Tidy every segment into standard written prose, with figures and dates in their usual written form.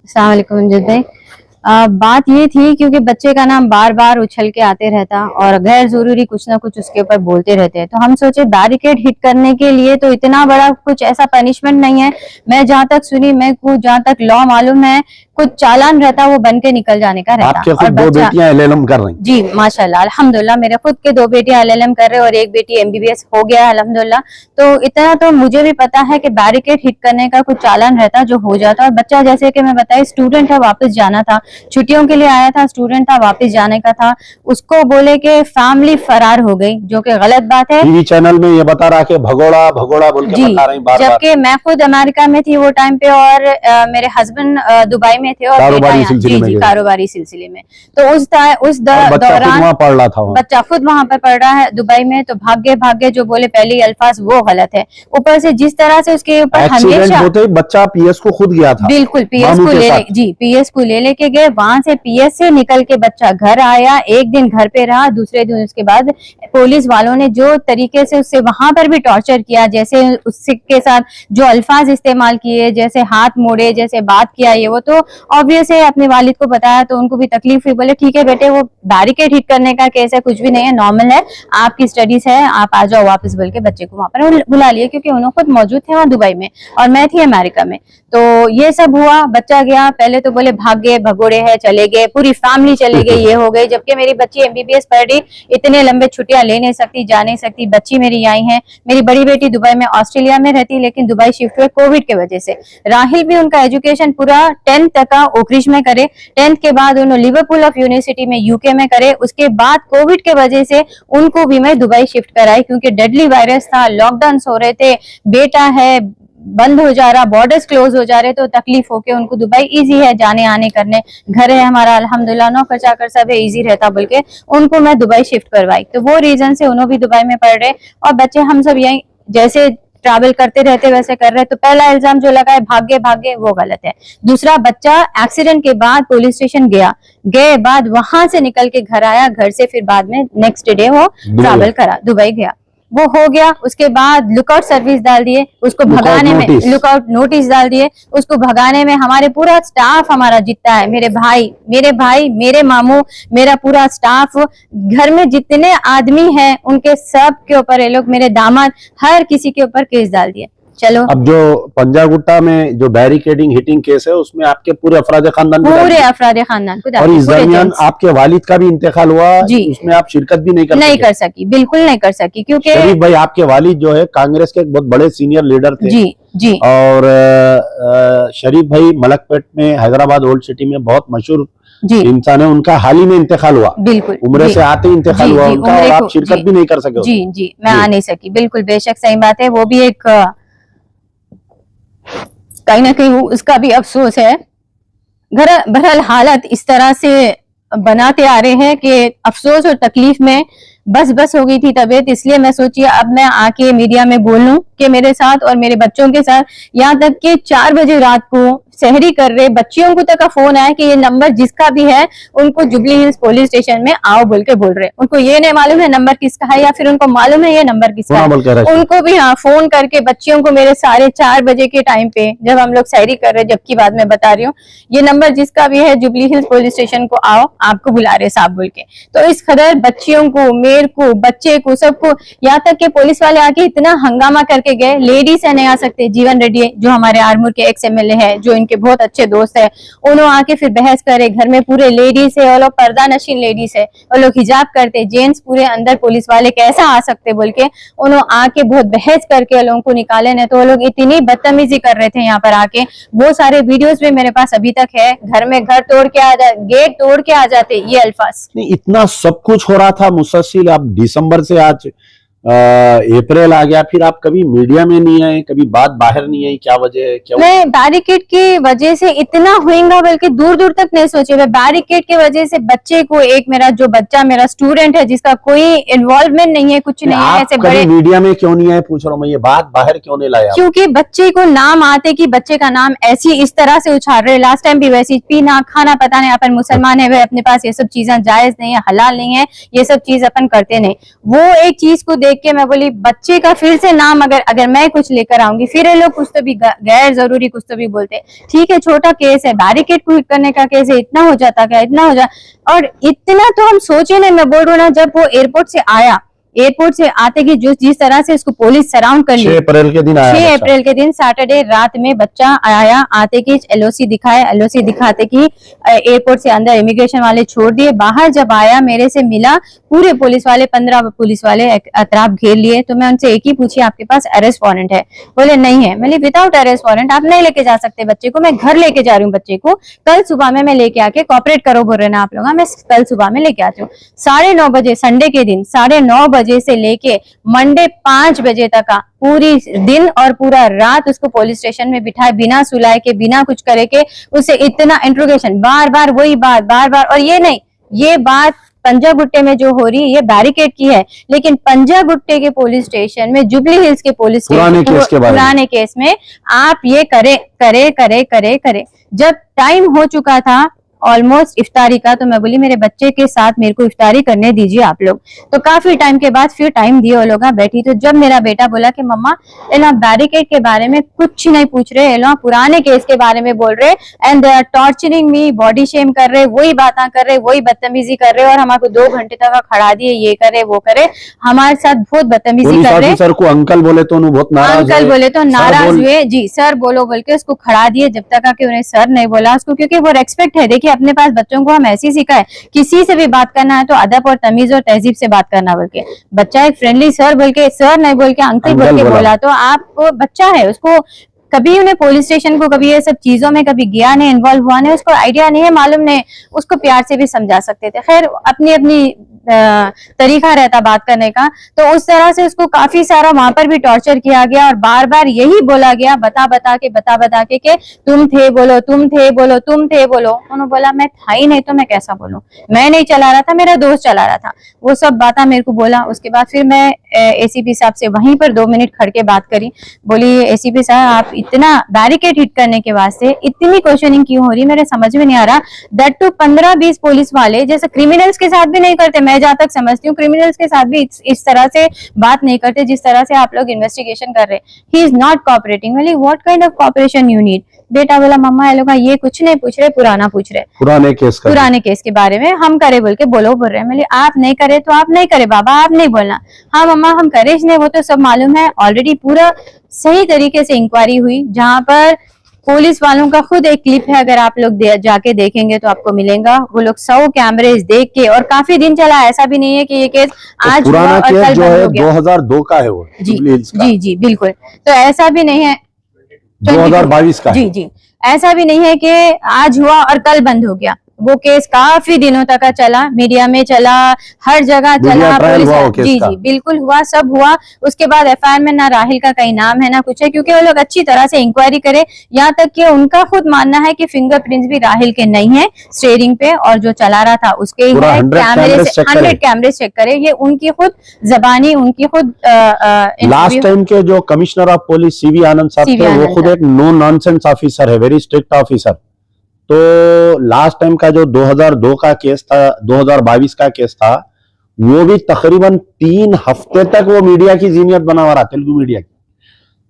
अस्सलाम वालेकुम अमजद भाई। बात ये थी क्योंकि बच्चे का नाम बार बार उछल के आते रहता और गैर जरूरी कुछ ना कुछ उसके ऊपर बोलते रहते हैं, तो हम सोचे बैरिकेड हिट करने के लिए तो इतना बड़ा कुछ ऐसा पनिशमेंट नहीं है। मैं जहाँ तक सुनी, मैं कुछ जहाँ तक लॉ मालूम है, कुछ चालान रहता वो बन के निकल जाने का रहता। आपके खुद दो बेटियां एलएलएम कर रही? जी माशाल्लाह अल्हम्दुलिल्लाह, मेरे खुद के दो बेटियां एलएलएम कर रहे हैं और एक बेटी एमबीबीएस हो गया है अल्हम्दुलिल्लाह। तो इतना तो मुझे भी पता है कि बैरिकेड हिट करने का कुछ चालान रहता जो हो जाता। और बच्चा, जैसे कि मैं बताई, स्टूडेंट है, वापस जाना था, छुट्टियों के लिए आया था, स्टूडेंट था, वापस जाने का था। उसको बोले कि फैमिली फरार हो गई, जो कि गलत बात है। टीवी चैनल में ये बता रहा कि भगोड़ा भगोड़ा बोल के बता रही बार-बार। जबकि मैं खुद अमेरिका में थी वो टाइम पे और मेरे हस्बैंड दुबई में थे और कारोबारी सिलसिले में। तो उस दौरान पढ़ रहा था, बच्चा खुद वहाँ पर पढ़ रहा है दुबई में। तो भाग्य जो बोले पहले अल्फाज वो गलत है। ऊपर से जिस तरह से उसके ऊपर हमेशा होते बच्चा पीएस को खुद गया था। बिल्कुल पीएस को ले लेके गए। वहां से पीएस से निकल के बच्चा घर आया, एक दिन घर पे रहा, दूसरे दिन उसके बाद पुलिस वालों ने जो तरीके से उससे वहां पर भी टॉर्चर किया, जैसे उसके साथ जो अल्फाज इस्तेमाल किए, जैसे हाथ मोड़े, जैसे बात किया, ये वो तो ऑब्वियस है। अपने वालिद को बताया तो उनको भी तकलीफ हुई। बोले ठीक है बेटे, वो बैरिकेड हिट करने का केस है, कुछ भी नहीं है, नॉर्मल है, आपकी स्टडीज है, आप आ जाओ वापस। बोल के बच्चे को वहां पर बुला लिए, क्योंकि उन्होंने खुद मौजूद थे वहां दुबई में और मैं थी अमेरिका में। तो ये सब हुआ, बच्चा गया। पहले तो बोले भाग गए, भगोड़े है, चले गए, पूरी फैमिली चले गई, ये हो गई। जबकि मेरी बच्ची एमबीबीएस पढ़ रही, इतने लंबे छुट्टियां ले नहीं सकती, जा नहीं सकती। बच्ची मेरी आई है, मेरी बड़ी बेटी दुबई में, ऑस्ट्रेलिया में रहती, लेकिन दुबई शिफ्ट हुए कोविड के वजह से। राहिल भी उनका एजुकेशन पूरा 10th तक का ओकरिच में करे, 10th के बाद उन्होंने लिवरपूल ऑफ यूनिवर्सिटी में यूके में करे। उसके बाद कोविड के वजह से उनको भी मैं दुबई शिफ्ट कराई, क्योंकि डेडली वायरस था, लॉकडाउन हो रहे थे, बेटा है, बंद हो जा रहा, बॉर्डर्स क्लोज हो जा रहे, तो तकलीफ होके उनको दुबई इजी है जाने आने करने, घर है हमारा अल्हम्दुलिल्लाह, नौकर चाकर सब है, इजी रहता बोल के उनको मैं दुबई शिफ्ट करवाई। तो वो रीजन से उन्होंने भी दुबई में पढ़ रहे और बच्चे हम सब यही जैसे ट्रैवल करते रहते वैसे कर रहे। तो पहला इल्जाम जो लगा है भाग्य वो गलत है। दूसरा, बच्चा एक्सीडेंट के बाद पुलिस स्टेशन गए बाद वहां से निकल के घर आया, घर से फिर बाद में नेक्स्ट डे वो ट्रैवल करा, दुबई गया, वो हो गया। उसके बाद लुकआउट सर्विस डाल दिए उसको भगाने में, लुकआउट नोटिस डाल दिए उसको भगाने में। हमारे पूरा स्टाफ हमारा जितना है, मेरे भाई, मेरे मामू, मेरा पूरा स्टाफ, घर में जितने आदमी हैं उनके सब के ऊपर ये लोग, मेरे दामाद, हर किसी के ऊपर केस डाल दिए। चलो, अब जो पंजागुट्टा में जो बैरिकेडिंग हिटिंग केस है उसमें आपके पूरे अफराद खानदान को और इस दरमियान आपके वालिद का भी इंतकाल हुआ जी, उसमें आप शिरकत भी नहीं कर सकी, बिल्कुल नहीं कर सकी, क्योंकि शरीफ भाई आपके वालिद जो है कांग्रेस के एक बहुत बड़े सीनियर लीडर थे जी। और शरीफ भाई मलकपेट में, हैदराबाद ओल्ड सिटी में बहुत मशहूर इंसान है, उनका हाल ही में इंतकाल हुआ, बिल्कुल उम्र से आते ही इंतकाल हुआ उनका, और आप शिरकत भी नहीं कर सके। जी मैं आ नहीं सकी, बिल्कुल बेशक सही बात है। वो भी एक कहीं ना कहीं उसका भी अफसोस है। बहरहाल हालत इस तरह से बनाते आ रहे हैं कि अफसोस और तकलीफ में बस हो गई थी तबीयत। इसलिए मैं सोची अब मैं आके मीडिया में बोलूं कि मेरे साथ और मेरे बच्चों के साथ, यहाँ तक कि 4 बजे रात को सहरी कर रहे बच्चियों को तक का फोन आया कि ये नंबर जिसका भी है उनको जुबली हिल्स पुलिस स्टेशन में आओ बोल के बोल रहे। उनको ये नहीं मालूम है नंबर किसका है, या फिर उनको मालूम है ये नंबर किसका है, उनको भी फोन करके बच्चियों को मेरे 4:30 बजे के टाइम पे, जब हम लोग सहरी कर रहे, जबकि बाद में बता रही हूँ, ये नंबर जिसका भी है जुबली हिल्स पुलिस स्टेशन को आओ, आपको बुला रहे साहब बोल के। तो इस कदर बच्चियों को, मेरे को, बच्चे को, सबको, यहाँ तक के पुलिस वाले आके इतना हंगामा करके गए। लेडीज है नहीं आ सकते, जीवन रेड्डी जो हमारे आरमूर के एक्स MLA है, जो के बहुत अच्छे दोस्त है, उन्होंने आके फिर बहस करे। घर में पूरे लेडीज है, वो लोग पर्दा नशीन लेडीज है, वो लोग हिजाब करते, जेंट्स पूरे अंदर, पुलिस वाले कैसा आ सकते बोल के उन्होंने आके बहुत बहस करके लोगों को निकाले। नहीं तो वो लोग इतनी बदतमीजी कर रहे थे यहाँ पर आके। वो सारे वीडियोस भी मेरे पास अभी तक है। घर में घर तोड़ के आ जाते, गेट तोड़ के आ जाते, ये अल्फाज। इतना सब कुछ हो रहा था मुसलसल। आप दिसंबर से आज अप्रैल आ गया, फिर आप कभी मीडिया में नहीं आए, कभी बात बाहर नहीं आई, क्या वजह है? क्या मैं बैरिकेड की वजह से इतना होएगा बल्कि दूर दूर तक नहीं सोचे। मैं बैरिकेड की वजह से बच्चे को, एक मेरा जो बच्चा मेरा स्टूडेंट है जिसका कोई इन्वॉल्वमेंट नहीं है, कुछ नहीं है, ऐसे बड़े मीडिया में क्यों नहीं आए पूछ रहा हूँ मैं, ये बात बाहर क्यों नहीं लाया? क्योंकि बच्चे को नाम आते कि बच्चे का नाम ऐसी इस तरह से उछाल रहे। लास्ट टाइम भी वैसी, पीना खाना पता नहीं, अपन मुसलमान है, अपने पास ये सब चीजें जायज नहीं है, हलाल नहीं है, ये सब चीज अपन करते नहीं। वो एक चीज को देख के मैं बोली बच्चे का फिर से नाम अगर मैं कुछ लेकर आऊंगी फिर ये लोग कुछ तो भी गैर जरूरी कुछ तो भी बोलते। ठीक है, छोटा केस है, बैरिकेड क्विट करने का केस है, इतना हो जाता क्या, इतना हो जा, और इतना तो हम सोचे नहीं। मैं बोल रहा हूँ ना, जब वो एयरपोर्ट से आते कि जिस तरह से उसको पुलिस सराउंड कर ली। 6 अप्रैल के दिन आया, 6 अप्रैल के दिन सैटरडे रात में बच्चा आया, आते कि एलओसी दिखाते कि एयरपोर्ट से अंदर इमिग्रेशन वाले छोड़ दिए। बाहर जब आया मेरे से मिला, पूरे पुलिस वाले 15 पुलिस वाले अतराफ घेर लिए। तो मैं उनसे एक ही पूछी, आपके पास अरेस्ट वारंट है? बोले नहीं है। मैंने विदाउट अरेस्ट वारंट आप नहीं लेके जा सकते बच्चे को, मैं घर लेके जा रही हूँ बच्चे को, कल सुबह में मैं लेके आके कॉपरेट करो बोल रहे ना आप लोग, मैं कल सुबह में लेके आती हूँ। 9:30 बजे संडे के दिन 9:30 बजे से लेके मंडे 5 बजे तक का पूरी दिन और पूरा रात उसको पुलिस स्टेशन में बिठाए, बिना सुलाए के, बिना कुछ करे के, उसे इतना इंट्रोगेशन, बार बार वही बात, बार बार। और ये नहीं, ये बात पंजा गुट्टे में जो हो रही है ये बैरिकेड की है, लेकिन पंजा गुट्टे के पुलिस स्टेशन में, जुबली हिल्स के पुलिस पुराने केस में आप ये करे। जब टाइम हो चुका था ऑलमोस्ट इफ्तारी का, तो मैं बोली मेरे बच्चे के साथ मेरे को इफ्तारी करने दीजिए आप लोग। तो काफी टाइम के बाद फिर टाइम दिए वो लोग, बैठी। तो जब मेरा बेटा बोला कि मम्मा एला बैरिकेड के बारे में कुछ नहीं पूछ रहे, एला पुराने केस के बारे में बोल रहे, and they are torturing me, body shame कर रहे, वही बातें कर रहे, वही बदतमीजी कर रहे, और हमारे 2 घंटे तक खड़ा दिए, ये करे वो करे, हमारे साथ बहुत बदतमीजी कर रहे। सर को अंकल बोले तो बहुत नाराज, अंकल बोले तो नाराज हुए जी, सर बोलो बोल के उसको खड़ा दिए, जब तक कि उन्हें सर नहीं बोला उसको, क्योंकि वो रेस्पेक्ट है। देखिए अपने पास बच्चों को हम ऐसी सिखाए, किसी से भी बात करना है तो अदब और तमीज और तहजीब से बात करना बोल के। बच्चा एक फ्रेंडली सर बोल के, सर नहीं बोल के अंकल बोल के बोला, तो आपको बच्चा है, उसको कभी उन्हें पुलिस स्टेशन को कभी ये सब चीजों में कभी गया नहीं, इन्वॉल्व हुआ नहीं, उसको आइडिया नहीं है, मालूम नहीं, उसको प्यार से भी समझा सकते थे। खैर अपनी अपनी तरीका रहता बात करने का। तो उस तरह से उसको काफी सारा वहां पर भी टॉर्चर किया गया, और बार बार यही बोला गया, बता बता के कि तुम थे बोलो। उन्होंने बोला मैं था ही नहीं तो मैं कैसा बोलूं, मैं नहीं चला रहा था, मेरा दोस्त चला रहा था। वो सब बातें मेरे को बोला। उसके बाद फिर मैं एसीपी साहब से वहीं पर 2 मिनट खड़ के बात करी। बोली एसीपी साहब आप इतना बैरिकेड हिट करने के वास्ते इतनी क्वेश्चनिंग क्यों हो रही, मेरे समझ में नहीं आ रहा। दैट टू 15-20 पुलिस वाले, जैसे क्रिमिनल्स के साथ भी नहीं करते, मैं जहां तक समझती हूँ क्रिमिनल्स के साथ भी इस तरह से बात नहीं करते जिस तरह से आप लोग इन्वेस्टिगेशन कर रहे। He is not cooperating. बोली what kind of cooperation you need? बेटा बोला मम्मा ये लोग ये कुछ नहीं पूछ रहे, पुराना पूछ रहे, पुराने केस के बारे में हम करे बोल के बोल रहे हैं। बोले आप नहीं करे तो आप नहीं करे बाबा, आप नहीं बोलना। हाँ मम्मा हम करे नहीं, वो तो सब मालूम है ऑलरेडी, पूरा सही तरीके से इंक्वायरी हुई, जहां पर पुलिस वालों का खुद एक क्लिप है, अगर आप लोग जाके देखेंगे तो आपको मिलेगा। वो लोग 100 कैमरेज देख के, और काफी दिन चला, ऐसा भी नहीं है कि ये केस आज हुआ और कल बंद हो गया। 2002 का है वो, जी बिल्कुल। तो ऐसा भी नहीं है 2022 का, जी ऐसा भी नहीं है कि आज हुआ और कल बंद हो गया। वो केस काफी दिनों तक चला, मीडिया में चला, हर जगह चला, पुलिस जी बिल्कुल हुआ, सब हुआ। उसके बाद एफआईआर में ना राहिल का कहीं नाम है ना कुछ है, क्योंकि वो लोग अच्छी तरह से इंक्वायरी करे। यहाँ तक कि उनका खुद मानना है कि फिंगरप्रिंट्स भी राहिल के नहीं है स्टीयरिंग पे, और जो चला रहा था उसके ही है। 100 कैमरे चेक करे, ये उनकी खुद जबानी, उनकी खुद लास्ट टाइम के जो कमिश्नर ऑफ पुलिस सीवी आनंद साहब थे, वो खुद एक नो नॉनसेंस ऑफिसर है, वेरी स्ट्रिक्ट ऑफिसर। तो लास्ट टाइम का जो 2002 का केस था, 2022 का केस था, वो भी तकरीबन 3 हफ्ते तक वो मीडिया की जीनियत बना हुआ रहा, तेलुगु मीडिया की।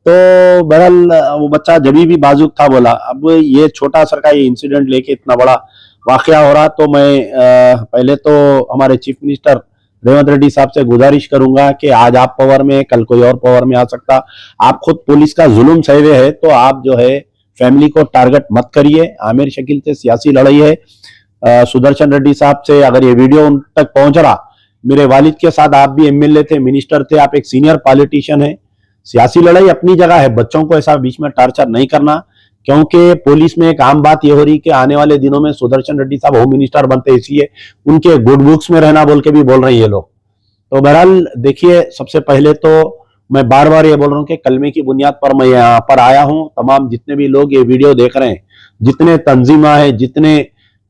तो बहरहाल वो बच्चा जभी भी बाजुक था बोला। अब ये छोटा सर का ये इंसिडेंट लेके इतना बड़ा वाकया हो रहा, तो मैं पहले तो हमारे चीफ मिनिस्टर रेवंत रेड्डी साहब से गुजारिश करूंगा कि आज आप पावर में, कल कोई और पावर में आ सकता। आप खुद पुलिस का जुल्म सहे हुए है, तो आप जो है फैमिली को टारगेट मत करिए। आमिर शकील से सियासी लड़ाई है, सुदर्शन रेड्डी साहब से अगर ये वीडियो उन तक पहुंच रहा, मेरे वालिद के साथ आप भी एमएलए थे, मिनिस्टर थे, आप एक सीनियर पॉलिटिशियन है। सियासी लड़ाई अपनी जगह है, बच्चों को ऐसा बीच में टार्चर नहीं करना, क्योंकि पुलिस में एक आम बात ये हो रही कि आने वाले दिनों में सुदर्शन रेड्डी साहब होम मिनिस्टर बनते, इसलिए उनके गुड बुक्स में रहना बोल के भी बोल रहे हैं ये लोग। तो बहरहाल देखिए, सबसे पहले तो मैं बार बार ये बोल रहा हूँ कि कलमे की बुनियाद पर मैं यहाँ पर आया हूँ। तमाम जितने भी लोग ये वीडियो देख रहे हैं, जितने तंजीमा है, जितने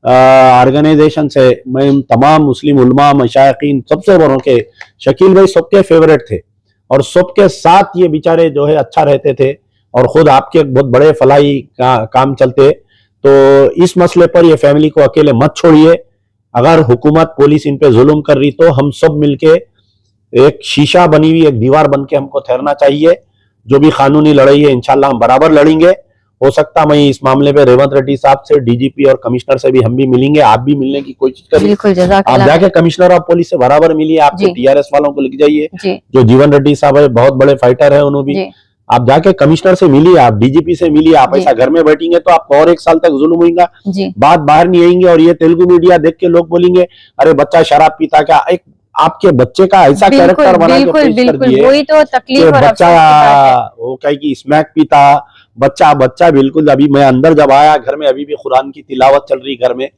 ऑर्गेनाइजेशन है, मैं तमाम मुस्लिम उलमा, मशाइखीन सबसे बोल रहा हूँ कि शकील भाई सबके फेवरेट थे, और सबके साथ ये बेचारे जो है अच्छा रहते थे, और खुद आपके बहुत बड़े फलाई काम चलते। तो इस मसले पर ये फैमिली को अकेले मत छोड़िए। अगर हुकूमत पुलिस इन पे जुल्म कर रही, तो हम सब मिलके एक शीशा बनी हुई एक दीवार बन के हमको ठहरना चाहिए। जो भी कानूनी लड़ाई है इंशाल्लाह हम बराबर लड़ेंगे। हो सकता मैं इस मामले पे रेवंत रेड्डी साहब से, डीजीपी और कमिश्नर से भी हम भी मिलेंगे, आप भी मिलने की कोशिश करिए। बिल्कुल, आप जज़ाकल्लाह। जाके कमिश्नर ऑफ पुलिस से बराबर मिलिए, आपके जी। टीआरएस वालों को लिख जाइए, जी जो जीवन रेड्डी साहब है बहुत बड़े फाइटर है उन्होंने भी। जी आप जाके कमिश्नर से मिलिए, आप डीजीपी से मिलिए। आप जी। ऐसा घर में बैठेंगे तो आपको और 1 साल तक जुल्म होगा, जी बात बाहर नहीं आएंगे। और ये तेलुगु मीडिया देख के लोग बोलेंगे अरे बच्चा शराब पीता क्या। एक आपके बच्चे का ऐसा बिल्कुल कैरेक्टर बना के बिल्कुल पेश कर बिल्कुल, दिए वही तो कि तकलीफ और अफसोस बच्चा की बात है। वो कहे कि स्मैक पीता बच्चा बिल्कुल। अभी मैं अंदर जब आया घर में, अभी भी कुरान की तिलावत चल रही घर में,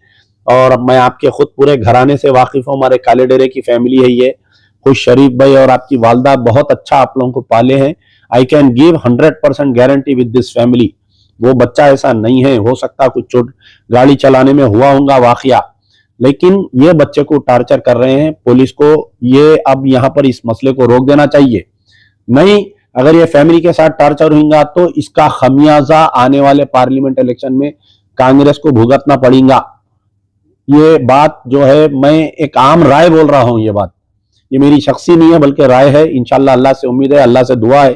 और मैं आपके खुद पूरे घराने से वाकिफ हूँ। हमारे काले डेरे की फैमिली है ये, खुश शरीफ भाई और आपकी वालदा बहुत अच्छा आप लोगों को पाले हैं। I can give 100% guarantee with this family. वो बच्चा ऐसा नहीं है, हो सकता कुछ चोट गाड़ी चलाने में हुआ होगा वाकया, लेकिन ये बच्चे को टार्चर कर रहे हैं। पुलिस को ये अब यहाँ पर इस मसले को रोक देना चाहिए। नहीं, अगर ये फैमिली के साथ टार्चर होगा तो इसका खमियाजा आने वाले पार्लियामेंट इलेक्शन में कांग्रेस को भुगतना पड़ेगा। ये बात जो है, मैं एक आम राय बोल रहा हूं, ये बात ये मेरी शख्सी नहीं है बल्कि राय है। इंशाल्लाह अल्लाह से उम्मीद है, अल्लाह से दुआ है